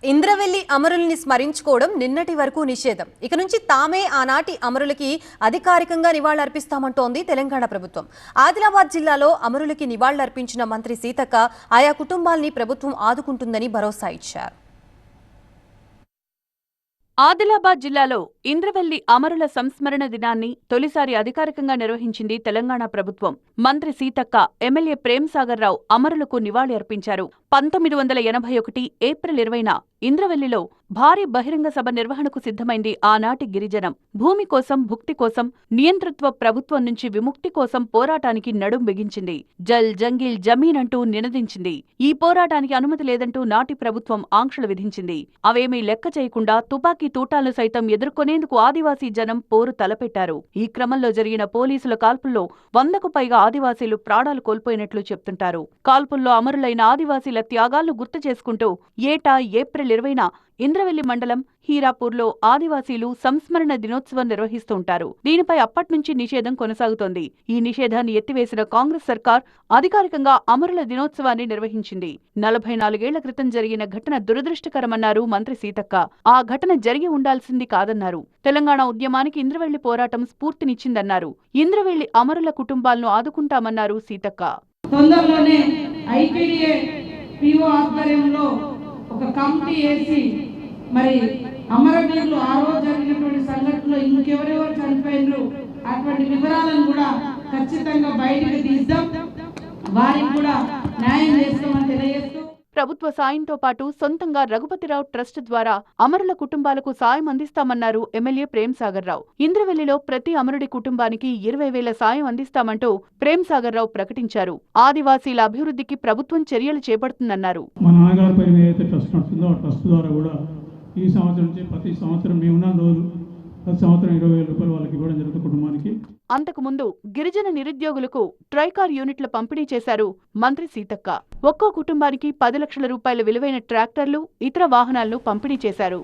ఇంద్రవెల్లి అమరుల్ని స్మరించుకోవడం నిన్నటి వరకు నిషేధం. ఇక నుంచి తామే ఆనాటి అమరులకి అధికారికంగా నివాళులర్పిస్తామంటోంది తెలంగాణ ప్రభుత్వం. ఆదిలాబాద్ జిల్లాలో అమరులకి నివాళులర్పించిన మంత్రి సీతక్క ఆయా కుటుంబాల్ని ప్రభుత్వం ఆదుకుంటుందని భరోసా ఇచ్చారు. ఆదిలాబాద్ జిల్లాలో ఇంద్రవెల్లి అమరుల సంస్మరణ దినాన్ని తొలిసారి అధికారికంగా నిర్వహించింది తెలంగాణ ప్రభుత్వం. మంత్రి సీతక్క, ఎమ్మెల్యే ప్రేమ్సాగర్ రావు అమరులకు నివాళి అర్పించారు. 1981 ఏప్రిల్ 20న ఇంద్రవెల్లిలో భారీ బహిరంగ సభ నిర్వహణకు సిద్ధమైంది ఆనాటి గిరిజనం. భూమి కోసం, భుక్తి కోసం, నియంతృత్వ ప్రభుత్వం నుంచి విముక్తి కోసం పోరాటానికి నడుం బిగించింది. జల్ జంగిల్ జమీన్ అంటూ నినదించింది. ఈ పోరాటానికి అనుమతి లేదంటూ నాటి ప్రభుత్వం ఆంక్షలు విధించింది. అవేమీ లెక్క చేయకుండా తుపాకీ తూటాలను సైతం ఎదుర్కొనేందుకు ఆదివాసీ జనం పోరు తలపెట్టారు. ఈ క్రమంలో జరిగిన పోలీసుల కాల్పుల్లో 100కు పైగా ఆదివాసీలు ప్రాణాలు కోల్పోయినట్లు చెప్తుంటారు. కాల్పుల్లో అమరులైన ఆదివాసీల త్యాగాలను గుర్తు చేసుకుంటూ ఏటా ఏప్రిల్ 20న ఇంద్రవెల్లి మండలం హీరాపూర్లో ఆదివాసీలు సంస్మరణ దినోత్సవం నిర్వహిస్తూ ఉంటారు. దీనిపై అప్పట్నుంచి నిషేధం కొనసాగుతోంది. ఈ నిషేధాన్ని ఎత్తివేసిన కాంగ్రెస్ సర్కార్ అధికారికంగా అమరుల దినోత్సవాన్ని నిర్వహించింది. 44 ఏళ్ల క్రితం జరిగిన ఘటన దురదృష్టకరమన్నారు మంత్రి సీతక్క. ఆ ఘటన జరిగి ఉండాల్సింది కాదన్నారు. తెలంగాణ ఉద్యమానికి ఇంద్రవెల్లి పోరాటం స్ఫూర్తినిచ్చిందన్నారు. ఇంద్రవెల్లి అమరుల కుటుంబాలను ఆదుకుంటామన్నారు సీతక్క. తొందరలోనే ఐపీడీఏ పిఓ ఆధ్వర్యంలో ఒక కమిటీ వేసి మరి అమరవీరులు ఆ రోజు జరిగినటువంటి సంఘటనలో ఇంకెవరెవరు చనిపోయినారు అటువంటి వివరాలను కూడా ఖచ్చితంగా బయటకు తీద్దాం, వారికి కూడా న్యాయం చేస్తామని తెలియజేస్తూ ప్రభుత్వ సాయంతో పాటు సొంతంగా రఘుపతిరావు ట్రస్ట్ ద్వారా అమరుల కుటుంబాలకు సాయం అందిస్తామన్నారు ఎమ్మెల్యే ప్రేమ్సాగర్ రావు. ఇంద్రవెల్లిలో ప్రతి అమరుడి కుటుంబానికి 20,000 సాయం అందిస్తామంటూ ప్రేమ్సాగర్ రావు ప్రకటించారు. ఆదివాసీల అభివృద్ధికి ప్రభుత్వం చర్యలు చేపడుతుందన్నారు. మా నాన్నగారి పైన ఏదైతే ట్రస్ట్ నడుస్తుందో ఆ ట్రస్ట్ ద్వారా కూడా ఈ సంవత్సరం నుంచి ప్రతి సంవత్సరం మేమున్న రోజు ప్రతి సంవత్సరం 20,000 రూపాయలు వాళ్ళకి ఇవ్వడం జరుగుతుంది కుటుంబానికి. అంతకుముందు గిరిజన నిరుద్యోగులకు ట్రైకార్ యూనిట్ల పంపిణీ చేశారు మంత్రి సీతక్క. ఒక్కో కుటుంబానికి 10 లక్షల రూపాయల విలువైన ట్రాక్టర్లు, ఇతర వాహనాలను పంపిణీ చేశారు.